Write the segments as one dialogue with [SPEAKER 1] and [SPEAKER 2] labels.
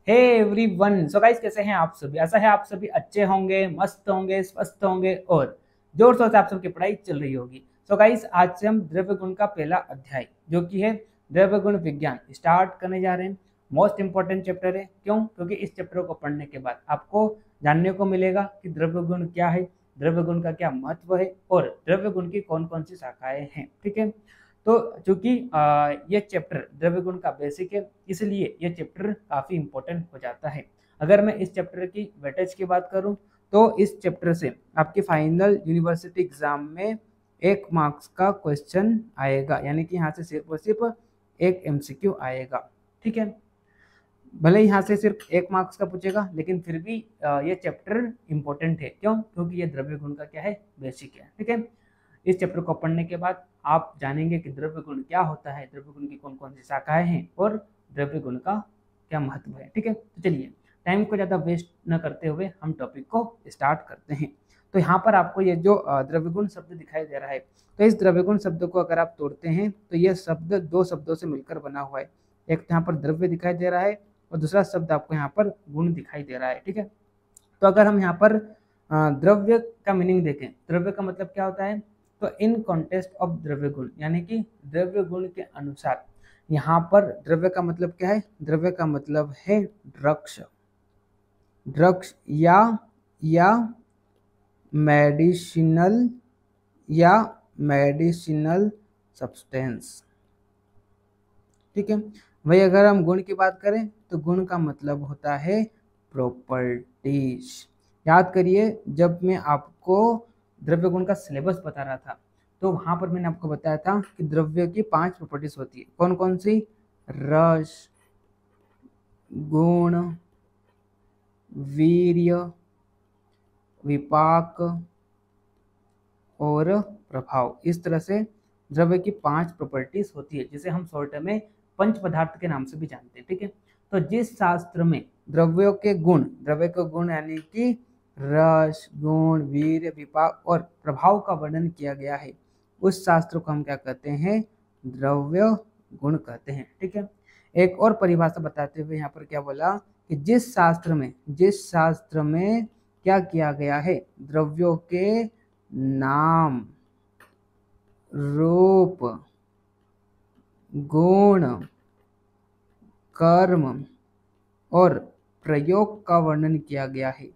[SPEAKER 1] Hey everyone, so guys कैसे हैं आप सभी। ऐसा है आप सभी अच्छे होंगे, मस्त होंगे, स्वस्थ होंगे और जोर शोर से आप सबकी पढ़ाई चल रही होगी। सो गाइस आज से हम द्रव्य गुण का पहला अध्याय जो कि है द्रव्य गुण विज्ञान स्टार्ट करने जा रहे हैं। मोस्ट इंपॉर्टेंट चैप्टर है। क्यों? क्योंकि इस चैप्टर को पढ़ने के बाद आपको जानने को मिलेगा कि द्रव्य गुण क्या है, द्रव्य गुण का क्या महत्व है और द्रव्य गुण की कौन कौन सी शाखाएं हैं। ठीक है, तो चूंकि ये चैप्टर द्रव्य गुण का बेसिक है, इसलिए ये चैप्टर काफी इंपॉर्टेंट हो जाता है। अगर मैं इस चैप्टर की वेटेज की बात करूं तो इस चैप्टर से आपके फाइनल यूनिवर्सिटी एग्जाम में 1 मार्क्स का क्वेश्चन आएगा, यानी कि यहाँ से सिर्फ और सिर्फ एक एमसीक्यू आएगा। ठीक है, भले यहाँ से सिर्फ 1 मार्क्स का पूछेगा, लेकिन फिर भी ये चैप्टर इंपॉर्टेंट है। क्यों? क्योंकि ये द्रव्य गुण का क्या है, बेसिक है। ठीक है, इस चैप्टर को पढ़ने के बाद आप जानेंगे कि द्रव्य गुण क्या होता है, द्रव्य गुण की कौन कौन सी शाखाएं हैं और द्रव्य गुण का क्या महत्व है। ठीक है, तो चलिए टाइम को ज़्यादा वेस्ट न करते हुए हम टॉपिक को स्टार्ट करते हैं। तो यहाँ पर आपको ये जो द्रव्य गुण शब्द दिखाई दे रहा है, तो इस द्रव्य गुण शब्द को अगर आप तोड़ते हैं तो यह शब्द 2 शब्दों से मिलकर बना हुआ है। एक तो यहाँ पर द्रव्य दिखाई दे रहा है और दूसरा शब्द आपको यहाँ पर गुण दिखाई दे रहा है। ठीक है, तो अगर हम यहाँ पर द्रव्य का मीनिंग देखें, द्रव्य का मतलब क्या होता है, तो इन कॉन्टेस्ट ऑफ द्रव्य गुण, यानी कि द्रव्य गुण के अनुसार। यहाँ पर द्रव्य का मतलब क्या है? द्रव्य का मतलब है ड्रग्स, ड्रग्स या मेडिसिनल या मेडिसिनल सब्सटेंस। ठीक है, वही अगर हम गुण की बात करें तो गुण का मतलब होता है प्रॉपर्टीज। याद करिए, जब मैं आपको द्रव्य गुण का सिलेबस बता रहा था तो वहां पर मैंने आपको बताया था कि द्रव्य की 5 प्रॉपर्टीज होती है। कौन कौन सी? रस, गुण, वीर्य, विपाक और प्रभाव। इस तरह से द्रव्य की 5 प्रॉपर्टीज होती है, जिसे हम शॉर्ट में पंच पदार्थ के नाम से भी जानते हैं। ठीक है, तो जिस शास्त्र में द्रव्यों के गुण, द्रव्य के गुण यानी कि रस, गुण, वीर्य, विपाक और प्रभाव का वर्णन किया गया है, उस शास्त्र को हम क्या कहते हैं? द्रव्य गुण कहते हैं। ठीक है, एक और परिभाषा बताते हुए यहाँ पर क्या बोला कि जिस शास्त्र में क्या किया गया है? द्रव्यों के नाम, रूप, गुण, कर्म और प्रयोग का वर्णन किया गया है,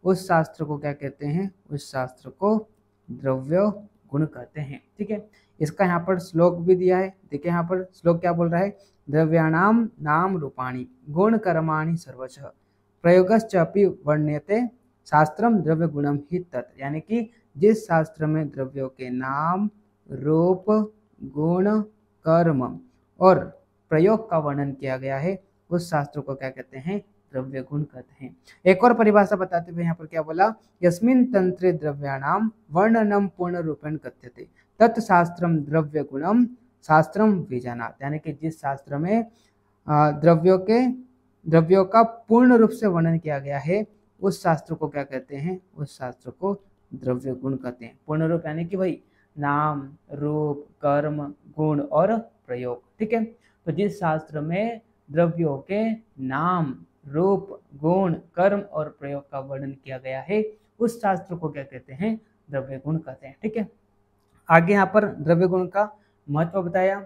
[SPEAKER 1] उस शास्त्र को क्या कहते हैं? उस शास्त्र को द्रव्य गुण कहते हैं। ठीक है, इसका यहाँ पर श्लोक भी दिया है। देखिए यहाँ पर श्लोक क्या बोल रहा है? द्रव्याणाम नाम रूपाणि गुण कर्माणि सर्वशः प्रयोगश्चापि वर्ण्यते शास्त्रम द्रव्य गुणम ही तत्। यानी कि जिस शास्त्र में द्रव्यों के नाम, रूप, गुण, कर्म और प्रयोग का वर्णन किया गया है, उस शास्त्र को क्या कहते हैं? द्रव्य गुण कहते हैं। एक और परिभाषा बताते हुए यहाँ पर क्या बोला? यस्मिन् तंत्रे द्रव्याणाम वर्णनम पूर्ण रूपेण कथ्यते तत् शास्त्रम द्रव्य गुणम शास्त्रम विजानात्। यानी कि जिस शास्त्र में द्रव्यों का पूर्ण रूप से वर्णन किया गया है, उस शास्त्र को क्या कहते हैं? उस शास्त्र को द्रव्य गुण कहते हैं। पूर्ण रूप यानी कि भाई नाम, रूप, कर्म, गुण और प्रयोग। ठीक है, तो जिस शास्त्र में द्रव्यों के नाम, रूप, गुण, कर्म और प्रयोग का वर्णन किया गया है, उस शास्त्र को क्या कहते हैं? द्रव्य गुण कहते हैं। ठीक है, आगे यहाँ पर द्रव्य गुण का महत्व बताया।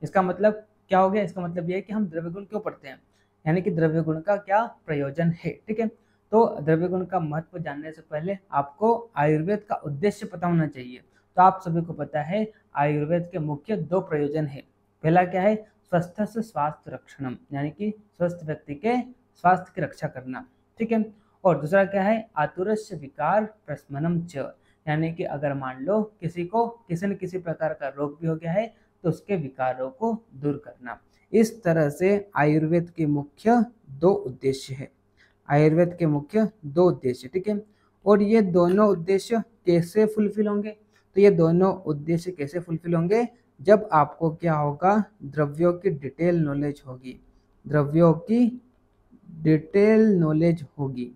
[SPEAKER 1] इसका मतलब क्या हो गया? इसका मतलब यह है कि हम द्रव्य गुण क्यों पढ़ते हैं, यानी कि द्रव्य गुण का क्या प्रयोजन है। ठीक है, तो द्रव्य गुण का महत्व जानने से पहले आपको आयुर्वेद का उद्देश्य पता होना चाहिए। तो आप सभी को पता है आयुर्वेद के मुख्य 2 प्रयोजन है। पहला क्या है? स्वस्थ से स्वास्थ्य रक्षणम, यानी कि स्वस्थ व्यक्ति के स्वास्थ्य की रक्षा करना। ठीक है, और दूसरा क्या है? आतुरस्य विकार प्रशमनम च, यानी कि अगर मान लो किसी को किसी न किसी प्रकार का रोग भी हो गया है तो उसके विकारों को दूर करना। इस तरह से आयुर्वेद के मुख्य 2 उद्देश्य है। आयुर्वेद के मुख्य 2 उद्देश्य। ठीक है, और ये दोनों उद्देश्य कैसे फुलफिल होंगे? तो ये दोनों उद्देश्य कैसे फुलफिल होंगे? जब आपको क्या होगा? द्रव्यों की डिटेल नॉलेज होगी, द्रव्यों की डिटेल नॉलेज होगी।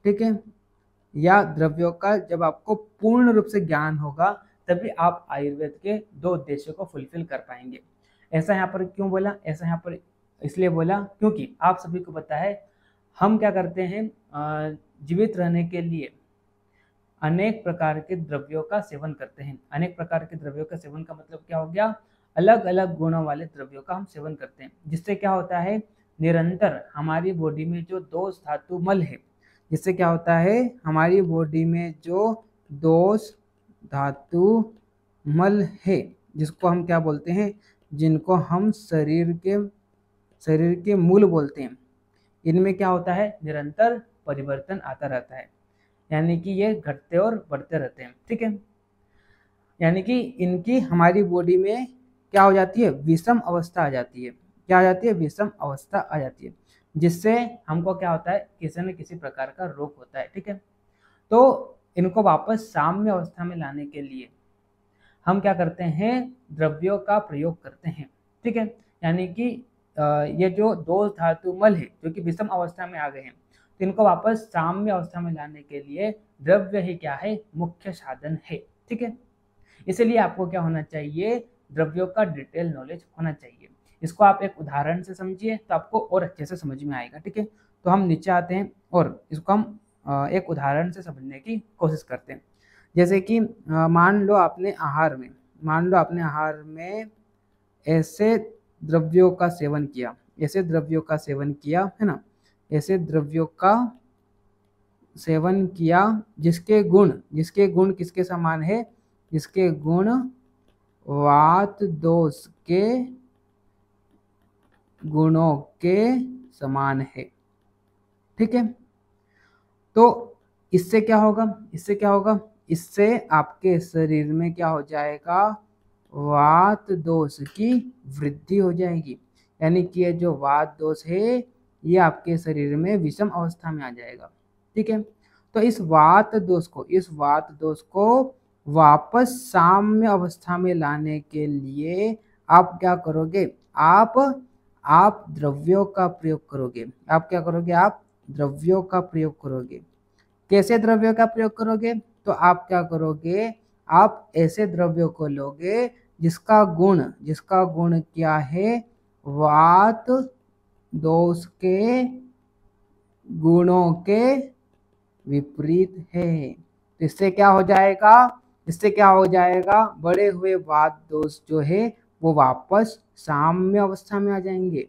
[SPEAKER 1] ठीक है, या द्रव्यों का जब आपको पूर्ण रूप से ज्ञान होगा, तभी आप आयुर्वेद के 2 उद्देश्यों को फुलफिल कर पाएंगे। ऐसा यहाँ पर क्यों बोला? ऐसा यहाँ पर इसलिए बोला क्योंकि आप सभी को पता है हम क्या करते हैं, जीवित रहने के लिए अनेक प्रकार के द्रव्यों का सेवन करते हैं। अनेक प्रकार के द्रव्यों का सेवन का मतलब क्या हो गया, अलग अलग गुणों वाले द्रव्यों का हम सेवन करते हैं, जिससे क्या होता है, निरंतर हमारी बॉडी में जो दोष धातु मल है, जिससे क्या होता है, हमारी बॉडी में जो दोष धातु मल है, जिसको हम क्या बोलते हैं, जिनको हम शरीर के मूल बोलते हैं, इनमें क्या होता है, निरंतर परिवर्तन आता रहता है, यानी कि ये घटते और बढ़ते रहते हैं। ठीक है, यानी कि इनकी हमारी बॉडी में क्या हो जाती है, विषम अवस्था आ जाती है। क्या आ जाती है, विषम अवस्था आ जाती है, जिससे हमको क्या होता है, किसी न किसी प्रकार का रोग होता है। ठीक है, तो इनको वापस साम्य अवस्था में लाने के लिए हम क्या करते हैं, द्रव्यों का प्रयोग करते हैं। ठीक है, यानी कि ये जो दोष धातु मल है जो कि विषम अवस्था में आ गए हैं, तो इनको वापस साम्य अवस्था में लाने के लिए द्रव्य ही क्या है, मुख्य साधन है। ठीक है, इसलिए आपको क्या होना चाहिए, द्रव्यों का डिटेल नॉलेज होना चाहिए। इसको आप एक उदाहरण से समझिए तो आपको और अच्छे से समझ में आएगा। ठीक है, तो हम नीचे आते हैं और इसको हम एक उदाहरण से समझने की कोशिश करते हैं। जैसे कि मान लो आपने आहार में ऐसे द्रव्यों का सेवन किया, है ना, ऐसे द्रव्यों का सेवन किया जिसके गुण किसके समान है, जिसके गुण वात दोष के गुणों के समान है। ठीक है, तो इससे क्या होगा, इससे आपके शरीर में क्या हो जाएगा, वात दोष की वृद्धि हो जाएगी। यानी कि ये जो वात दोष है ये आपके शरीर में विषम अवस्था में आ जाएगा। ठीक है, तो इस वात दोष को वापस साम्य अवस्था में लाने के लिए आप क्या करोगे, आप द्रव्यों का प्रयोग करोगे। आप क्या करोगे, आप द्रव्यों का प्रयोग करोगे। कैसे द्रव्यों का प्रयोग करोगे, तो आप क्या करोगे, आप ऐसे द्रव्यों को लोगे जिसका गुण क्या है, वात दोष के गुणों के विपरीत है। तो इससे क्या हो जाएगा, बढ़े हुए वात दोष जो है वो वापस साम्य अवस्था में आ जाएंगे।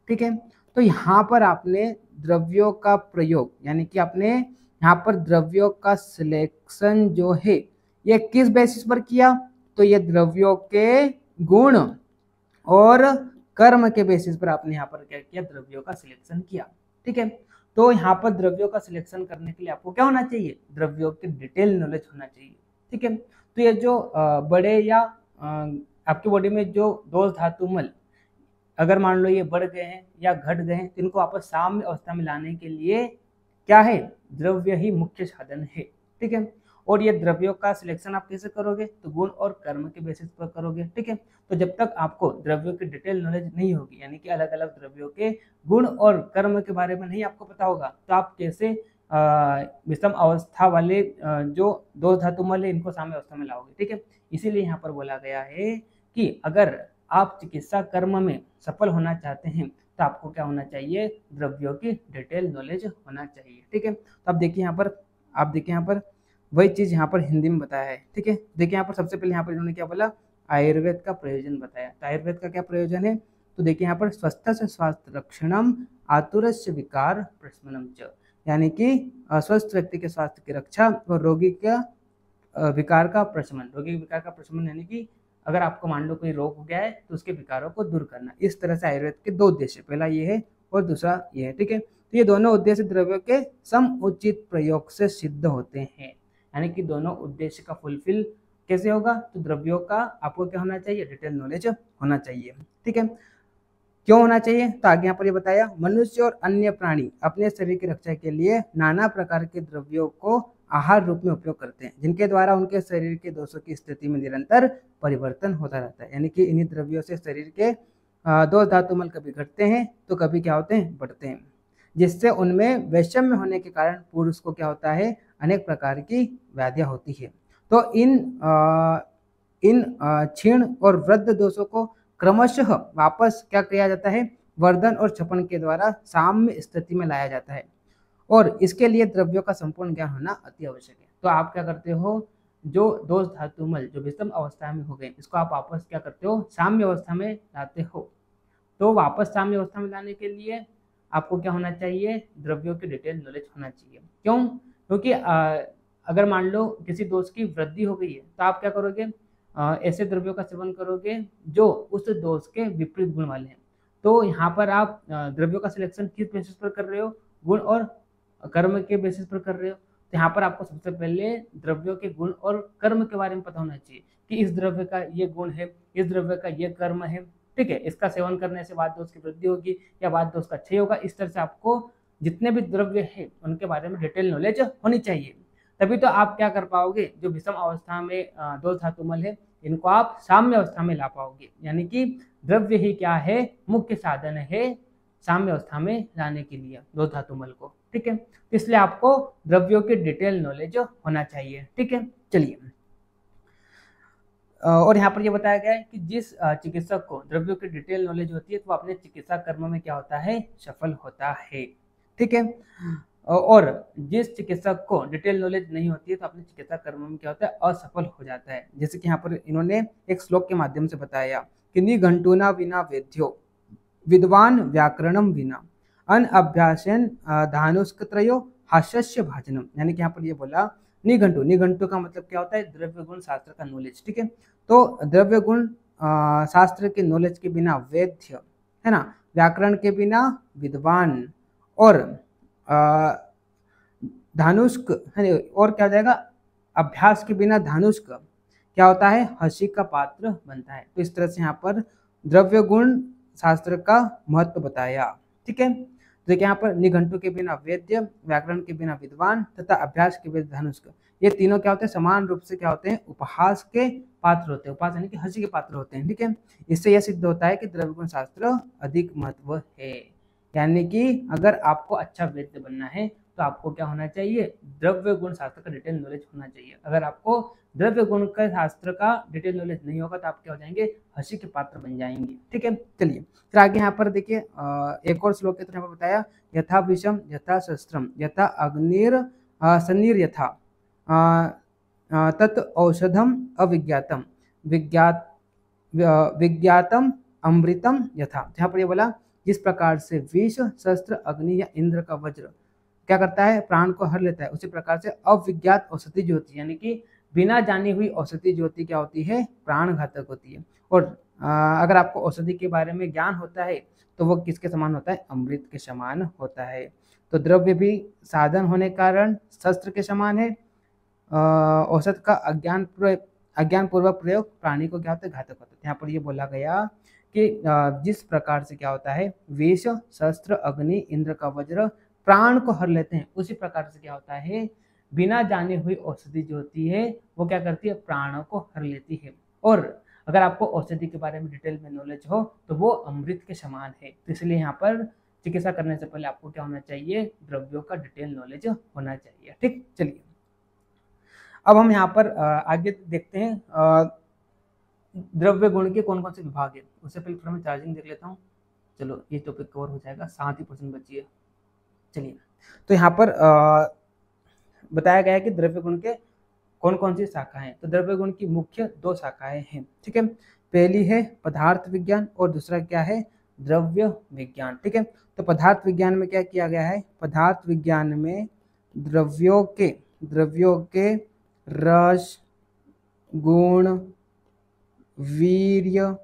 [SPEAKER 1] ठीक है, तो यहाँ पर आपने द्रव्यों का प्रयोग, यानी कि आपने यहाँ पर द्रव्यों का सिलेक्शन जो है ये किस बेसिस पर किया, तो ये द्रव्यों के गुण और कर्म के बेसिस पर आपने यहाँ पर क्या किया, द्रव्यों का सिलेक्शन किया। ठीक है, तो यहाँ पर द्रव्यों का सिलेक्शन करने के लिए आपको क्या होना चाहिए, द्रव्यों की डिटेल नॉलेज होना चाहिए। ठीक है, तो ये जो बड़े या आपकी बॉडी में जो दोष धातु मल अगर मान लो ये बढ़ गए हैं या घट गए हैं, तो इनको वापस साम्य अवस्था में लाने के लिए क्या है, द्रव्य ही मुख्य साधन है। ठीक है, और ये द्रव्यों का सिलेक्शन आप कैसे करोगे, तो गुण और कर्म के बेसिस पर करोगे। ठीक है, तो जब तक आपको द्रव्यों की डिटेल नॉलेज नहीं होगी, यानी कि अलग अलग द्रव्यों के गुण और कर्म के बारे में नहीं आपको पता होगा, तो आप कैसे विषम अवस्था वाले जो दो धातु मल है इनको साम्य अवस्था में लाओगे। ठीक है, इसीलिए यहाँ पर बोला गया है कि अगर आप चिकित्सा कर्म में सफल होना चाहते हैं तो आपको क्या होना चाहिए, द्रव्यों की डिटेल नॉलेज होना चाहिए। ठीक है, तो आप देखिए यहाँ पर वही चीज यहाँ पर हिंदी में बताया है। ठीक है, देखिए यहाँ पर सबसे पहले यहाँ पर इन्होंने क्या बोला, आयुर्वेद का प्रयोजन बताया। तो आयुर्वेद का क्या प्रयोजन है, तो देखिए यहाँ पर स्वस्थ से स्वास्थ्य रक्षणम आतुरस्य विकार प्रशमनम च, यानी कि अस्वस्थ व्यक्ति के स्वास्थ्य की रक्षा और रोगी का विकार का प्रशमन, यानी कि अगर आपको मान लो कोई रोग हो गया है तो उसके विकारों को दूर करना। इस तरह से आयुर्वेद के दो उद्देश्य, पहला ये है और दूसरा ये है। ठीक है, तो ये दोनों उद्देश्य द्रव्यों के समुचित प्रयोग से सिद्ध होते हैं, यानी कि दोनों उद्देश्य का फुलफिल कैसे होगा, तो द्रव्यों का आपको क्या होना चाहिए, डिटेल नॉलेज होना चाहिए। ठीक है, क्यों होना चाहिए, तो आगे यहाँ पर ये बताया, मनुष्य और अन्य प्राणी अपने शरीर की रक्षा के लिए नाना प्रकार के द्रव्यों को आहार रूप में उपयोग करते हैं, जिनके द्वारा उनके शरीर के दोषों की स्थिति में निरंतर परिवर्तन होता रहता है। यानी कि इन्हीं द्रव्यों से शरीर के दोष धातु मल कभी घटते हैं तो कभी क्या होते हैं, बढ़ते हैं, जिससे उनमें वैषम्य होने के कारण पुरुष को क्या होता है, अनेक प्रकार की व्याधियां होती है। तो इन क्षीण और वृद्ध दोषों को क्रमशः वापस क्या किया जाता है, वर्धन और क्षपण के द्वारा साम्य स्थिति में लाया जाता है और इसके लिए द्रव्यों का संपूर्ण ज्ञान होना अति आवश्यक है। तो आप क्या करते हो, जो दो धातुमल जो विषम अवस्था में हो गए इसको आप वापस क्या करते हो, साम्य अवस्था में लाते हो। तो वापस साम्य अवस्था में लाने के लिए आपको क्या होना चाहिए, द्रव्यों की डिटेल नॉलेज होना चाहिए। क्यों? क्योंकि अगर मान लो किसी दोष की वृद्धि हो गई है तो आप क्या करोगे, ऐसे द्रव्यों का सेवन करोगे जो उस दोष के विपरीत गुण वाले हैं। तो यहाँ पर आप द्रव्यों का सिलेक्शन किस बेसिस पर कर रहे हो, गुण और कर्म के बेसिस पर कर रहे हो। तो यहाँ पर आपको सबसे पहले द्रव्यों के गुण और कर्म के बारे में पता होना चाहिए कि इस द्रव्य का ये गुण है, इस द्रव्य का ये कर्म है, ठीक है। इसका सेवन करने से वात दोष की वृद्धि होगी या वात दोष का क्षय होगा। इस तरह से आपको जितने भी द्रव्य है उनके बारे में डिटेल नॉलेज होनी चाहिए, तभी तो आप क्या कर पाओगे, जो विषम अवस्था में दो धातुमल है इनको आप साम्य अवस्था में ला पाओगे। यानी कि द्रव्य ही क्या है, मुख्य साधन है साम्य अवस्था में लाने के लिए दो धातुमल को, ठीक है। इसलिए आपको द्रव्यों के डिटेल नॉलेज होना चाहिए, ठीक है। चलिए, और यहाँ पर ये बताया गया है कि जिस चिकित्सक को द्रव्यों की डिटेल नॉलेज होती है तो वो अपने चिकित्सा कर्म में क्या होता है, सफल होता है, ठीक है। और जिस चिकित्सक को डिटेल नॉलेज नहीं होती है तो अपने चिकित्सा कर्म में क्या होता है, असफल हो जाता है। जैसे कि यहाँ पर इन्होंने एक श्लोक के माध्यम से बताया कि निघंटुना विना वेद्यो विद्वान व्याकरणम विना अन अभ्यासन धानुष्कत्रयो हास्यस्य भाजनम। यानी कि यहाँ पर ये बोला निघंटु, निघंटु का मतलब क्या होता है, द्रव्य गुण शास्त्र का नॉलेज, ठीक है। तो द्रव्य गुण शास्त्र के नॉलेज के बिना वेद्य है ना, व्याकरण के बिना विद्वान और धानुष्क है, और क्या हो जाएगा, अभ्यास के बिना धानुष्क क्या होता है, हंसी का पात्र बनता है। तो इस तरह से यहाँ पर द्रव्य गुण शास्त्र का महत्व बताया, ठीक है। तो यहाँ पर निघंटु के बिना वेद्य, व्याकरण के बिना विद्वान तथा अभ्यास के बिना धानुष्क, ये तीनों क्या होते हैं, समान रूप से क्या होते हैं, उपहास के पात्र होते हैं। उपहास यानी कि हंसी के पात्र होते हैं, ठीक है। इससे यह सिद्ध होता है कि द्रव्य गुण शास्त्र अधिक महत्व है। यानी कि अगर आपको अच्छा वेद्य बनना है तो आपको क्या होना चाहिए, द्रव्य गुण शास्त्र का डिटेल नॉलेज होना चाहिए। अगर आपको द्रव्य गुण का शास्त्र का डिटेल नॉलेज नहीं होगा तो आप क्या हो जाएंगे, हंसी के पात्र बन जाएंगे, ठीक है। चलिए फिर आगे यहाँ पर देखिए, एक और श्लोक के तरह बताया, यथा विषम यथा शस्त्रम यथा अग्निर सन्निर यथा तत् औषधम अविज्ञातम विज्ञातम अमृतम यथा। यहाँ पर ये बोला, जिस प्रकार से विष, शस्त्र, अग्नि या इंद्र का वज्र क्या करता है, प्राण को हर लेता है, उसी प्रकार से अविज्ञात औषधि ज्योति यानी कि बिना जानी हुई औषधि ज्योति क्या होती है, प्राण घातक होती है। और अगर आपको औषधि के बारे में ज्ञान होता है तो वो किसके समान होता है, अमृत के समान होता है। तो द्रव्य भी साधन होने के कारण शस्त्र के समान है, औषध का अज्ञान पूर्वक प्रयोग प्राणी को क्या होता है, घातक होता है। यहाँ पर ये बोला गया कि जिस प्रकार से क्या होता है, विष, शस्त्र, अग्नि, इंद्र का वज्र प्राण को हर लेते हैं, उसी प्रकार से क्या होता है, बिना जाने हुई औषधि जो होती है वो क्या करती है, प्राणों को हर लेती है। और अगर आपको औषधि के बारे में डिटेल में नॉलेज हो तो वो अमृत के समान है। तो इसलिए यहाँ पर चिकित्सा करने से पहले आपको क्या होना चाहिए, द्रव्यों का डिटेल नॉलेज होना चाहिए, ठीक। चलिए अब हम यहाँ पर आगे देखते हैं द्रव्य गुण के कौन कौन से विभाग है। उससे पहले थोड़ा मैं चार्जिंग देख लेता हूँ। चलो ये टॉपिक कवर हो जाएगा, 7% बची है। चलिए तो यहाँ पर बताया गया है कि द्रव्य गुण के कौन कौन सी शाखाएं हैं। तो द्रव्य गुण की मुख्य 2 शाखाएं हैं, ठीक है। पहली है पदार्थ विज्ञान और दूसरा क्या है, द्रव्य विज्ञान, ठीक है। तो पदार्थ विज्ञान में क्या किया गया है, पदार्थ विज्ञान में द्रव्यों के रस, गुण, वीर्य,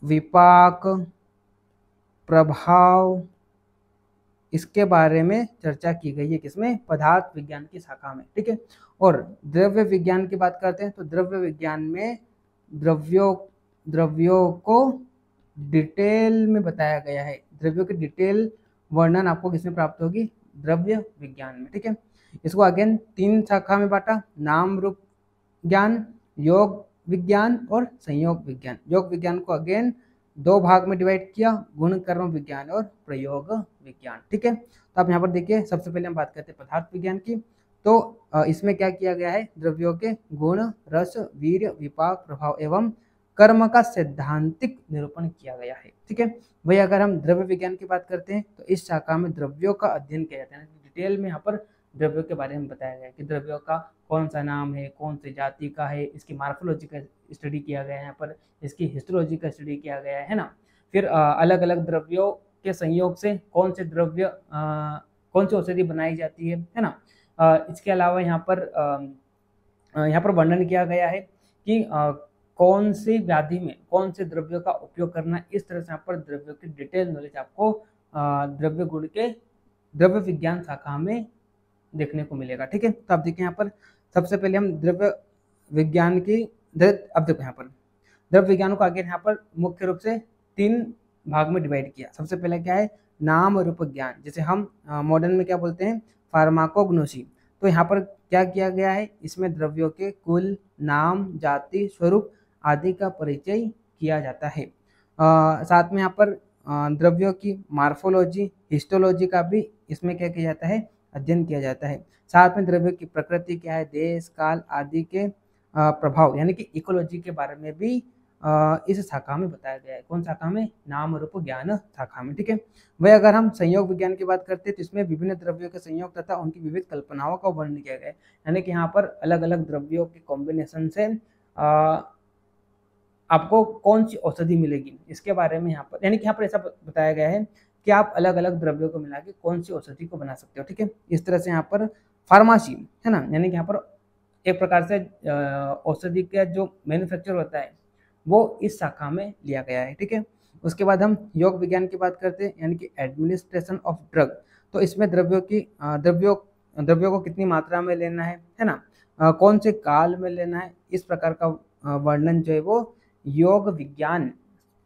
[SPEAKER 1] विपाक, प्रभाव, इसके बारे में चर्चा की गई है, किसमें, पदार्थ विज्ञान की शाखा में, ठीक है। और द्रव्य विज्ञान की बात करते हैं तो द्रव्य विज्ञान में द्रव्यों को डिटेल में बताया गया है। द्रव्यों की डिटेल वर्णन आपको किसमें प्राप्त होगी, द्रव्य विज्ञान में, ठीक है। इसको अगेन 3 शाखा में बांटा, नाम रूप ज्ञान, योग विज्ञान और संयोग विज्ञान। योग विज्ञान को अगेन 2 भाग में डिवाइड किया, गुण कर्म विज्ञान और प्रयोग विज्ञान, ठीक है। तो आप यहाँ पर देखिए, सबसे पहले हम बात करते हैं पदार्थ विज्ञान की। तो इसमें क्या किया गया है, द्रव्यों के गुण, रस, वीर्य, विपाक, प्रभाव एवं कर्म का सैद्धांतिक निरूपण किया गया है। ठीक है भाई, अगर हम द्रव्य विज्ञान की बात करते हैं तो इस शाखा में द्रव्यों का अध्ययन किया जाता है। डिटेल में यहाँ पर द्रव्यों के बारे में बताया गया है कि द्रव्यों का कौन सा नाम है, कौन सी जाति का है, इसकी मार्फोलॉजी का स्टडी किया गया है, यहाँ पर इसकी हिस्टोलॉजी का स्टडी किया गया है ना। फिर अलग अलग द्रव्यों के संयोग से कौन से द्रव्य कौन सी औषधि बनाई जाती है ना। इसके अलावा यहाँ पर वर्णन किया गया है कि कौन सी व्याधि में कौन से द्रव्यों का उपयोग करना। इस तरह से यहाँ पर द्रव्यों की डिटेल नॉलेज आपको द्रव्य गुण के द्रव्य विज्ञान शाखा में देखने को मिलेगा। ठीक है, तो आप देखिए यहाँ पर सबसे पहले हम द्रव्य विज्ञान की अब देखो यहाँ पर द्रव्य विज्ञान को आगे यहाँ पर मुख्य रूप से 3 भाग में डिवाइड किया। सबसे पहले क्या है, नाम रूप ज्ञान, जिसे हम मॉडर्न में क्या बोलते हैं, फार्माकोग्नोसी। तो यहाँ पर क्या किया गया है, इसमें द्रव्यों के कुल, नाम, जाति, स्वरूप आदि का परिचय किया जाता है। साथ में यहाँ पर द्रव्यों की मार्फोलॉजी, हिस्टोलॉजी का भी इसमें क्या किया जाता है, अध्ययन किया जाता है। साथ में द्रव्य की प्रकृति क्या है, देश काल आदि के प्रभाव यानी कि इकोलॉजी के बारे में भी इस शाखा में बताया गया है। कौन शाखा में, नाम रूप ज्ञान शाखा में। ठीक है वही, अगर हम संयोग विज्ञान की बात करते हैं तो इसमें विभिन्न द्रव्यों के संयोग तथा उनकी विविध कल्पनाओं का वर्णन किया गया है। यानी कि यहाँ पर अलग अलग द्रव्यों के कॉम्बिनेशन से आपको कौन सी औषधि मिलेगी इसके बारे में यहाँ पर, यानी कि यहाँ पर ऐसा बताया गया है कि आप अलग अलग द्रव्यों को मिला के कौन सी औषधि को बना सकते हो। ठीक है, इस तरह से यहाँ पर फार्मेसी है ना, यानी कि यहाँ पर एक प्रकार से औषधि का जो मैन्युफैक्चर होता है वो इस शाखा में लिया गया है। ठीक है, उसके बाद हम योग विज्ञान की बात करते हैं, यानी कि एडमिनिस्ट्रेशन ऑफ ड्रग। तो इसमें द्रव्यों को कितनी मात्रा में लेना है ना, कौन से काल में लेना है, इस प्रकार का वर्णन जो है वो योग विज्ञान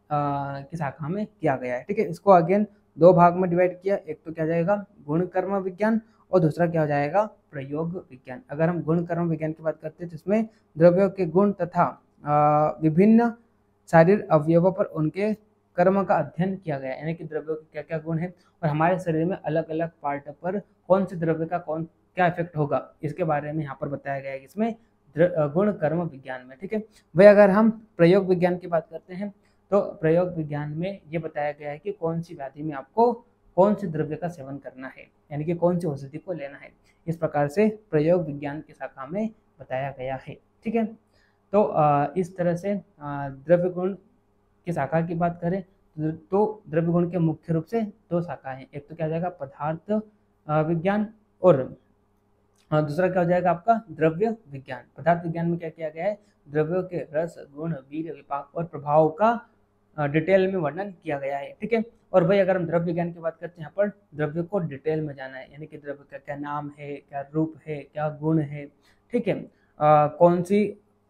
[SPEAKER 1] की शाखा में किया गया है। ठीक है, इसको अगेन 2 भाग में डिवाइड किया। एक तो क्या जाएगा, गुण कर्म विज्ञान, और दूसरा क्या हो जाएगा, प्रयोग विज्ञान। अगर हम गुण कर्म विज्ञान की बात करते हैं तो इसमें द्रव्यों के गुण तथा विभिन्न शारीरिक अवयवों पर उनके कर्म का अध्ययन किया गया है, यानी कि द्रव्यों के क्या क्या गुण है और हमारे शरीर में अलग अलग पार्ट पर कौन से द्रव्य का क्या इफेक्ट होगा, इसके बारे में यहाँ पर बताया गया है इसमें गुण कर्म विज्ञान में। ठीक है भाई, अगर हम प्रयोग विज्ञान की बात करते हैं तो प्रयोग विज्ञान में ये बताया गया है कि कौन सी व्याधि में आपको कौन से द्रव्य का सेवन करना है, यानी कि कौन सी औषधि को लेना है। इस प्रकार से प्रयोग विज्ञान की शाखा में बताया गया है। ठीक है, तो इस तरह से द्रव्य गुण की शाखा की बात करें तो द्रव्य गुण के मुख्य रूप से 2 शाखा हैं। एक तो क्या हो जाएगा, पदार्थ विज्ञान, और दूसरा क्या हो जाएगा आपका, द्रव्य विज्ञान। पदार्थ विज्ञान में क्या किया गया है, द्रव्यों के रस, गुण, वीर्य, विपाक और प्रभाव का डिटेल में वर्णन किया गया है। ठीक है, और भाई अगर हम द्रव्य विज्ञान की बात करते हैं, यहाँ पर द्रव्य को डिटेल में जाना है, यानी कि द्रव्य का क्या नाम है, क्या रूप है, क्या गुण है। ठीक है, कौन सी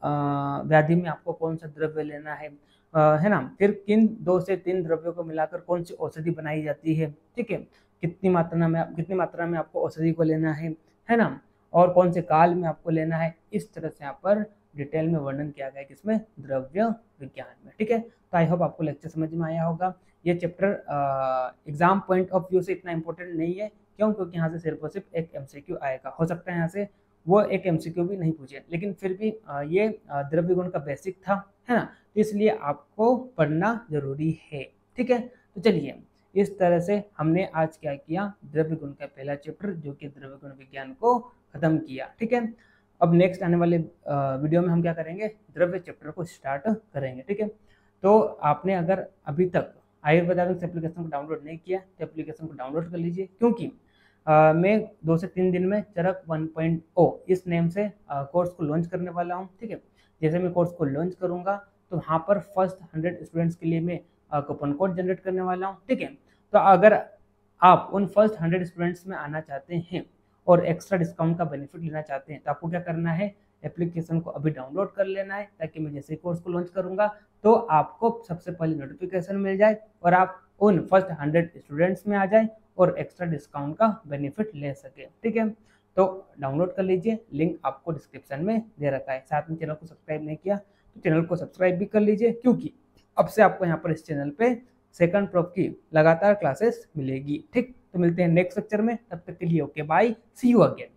[SPEAKER 1] व्याधि में आपको कौन सा द्रव्य लेना है ना, फिर किन 2 से 3 द्रव्यों को मिलाकर कौन सी औषधि बनाई जाती है। ठीक है, कितनी मात्रा में आपको औषधि को लेना है ना, और कौन से काल में आपको लेना है। इस तरह से यहाँ पर डिटेल में वर्णन किया गया है किसमें, द्रव्य विज्ञान में। ठीक है, तो आई होप आपको लेक्चर समझ में आया होगा। ये chapter exam point of view से इतना इंपॉर्टेंट नहीं है, क्यों, क्योंकि यहाँ से सिर्फ और सिर्फ एक MCQ आएगा। हो सकता है यहाँ से वो एक MCQ भी नहीं पूछे, लेकिन फिर भी ये द्रव्य गुण का बेसिक था, है ना, तो इसलिए आपको पढ़ना जरूरी है। ठीक है, तो चलिए इस तरह से हमने आज क्या किया, द्रव्य गुण का पहला चैप्टर जो कि द्रव्य गुण विज्ञान को खत्म किया। ठीक है, अब नेक्स्ट आने वाले वीडियो में हम क्या करेंगे, द्रव्य चैप्टर को स्टार्ट करेंगे। ठीक है, तो आपने अगर अभी तक आयुर्वेदाविक्स एप्लीकेशन को डाउनलोड नहीं किया तो एप्लीकेशन को डाउनलोड कर लीजिए, क्योंकि मैं 2 से 3 दिन में चरक 1.0 इस नेम से कोर्स को लॉन्च करने वाला हूँ। ठीक है, जैसे मैं कोर्स को लॉन्च करूँगा तो वहाँ पर फर्स्ट 100 स्टूडेंट्स के लिए मैं कूपन कोड जनरेट करने वाला हूँ। ठीक है, तो अगर आप उन फर्स्ट 100 स्टूडेंट्स में आना चाहते हैं और एक्स्ट्रा डिस्काउंट का बेनिफिट लेना चाहते हैं तो आपको क्या करना है, एप्लीकेशन को अभी डाउनलोड कर लेना है, ताकि मैं जैसे कोर्स को लॉन्च करूंगा तो आपको सबसे पहले नोटिफिकेशन मिल जाए और आप उन फर्स्ट 100 स्टूडेंट्स में आ जाए और एक्स्ट्रा डिस्काउंट का बेनिफिट ले सके। ठीक है, तो डाउनलोड कर लीजिए, लिंक आपको डिस्क्रिप्शन में दे रखा है। साथ में चैनल को सब्सक्राइब नहीं किया तो चैनल को सब्सक्राइब भी कर लीजिए, क्योंकि अब से आपको यहाँ पर इस चैनल पे सेकंड प्रोफ की लगातार क्लासेस मिलेगी। ठीक, तो मिलते हैं नेक्स्ट लेक्चर में, तब तक के लिए okay bye, see you again.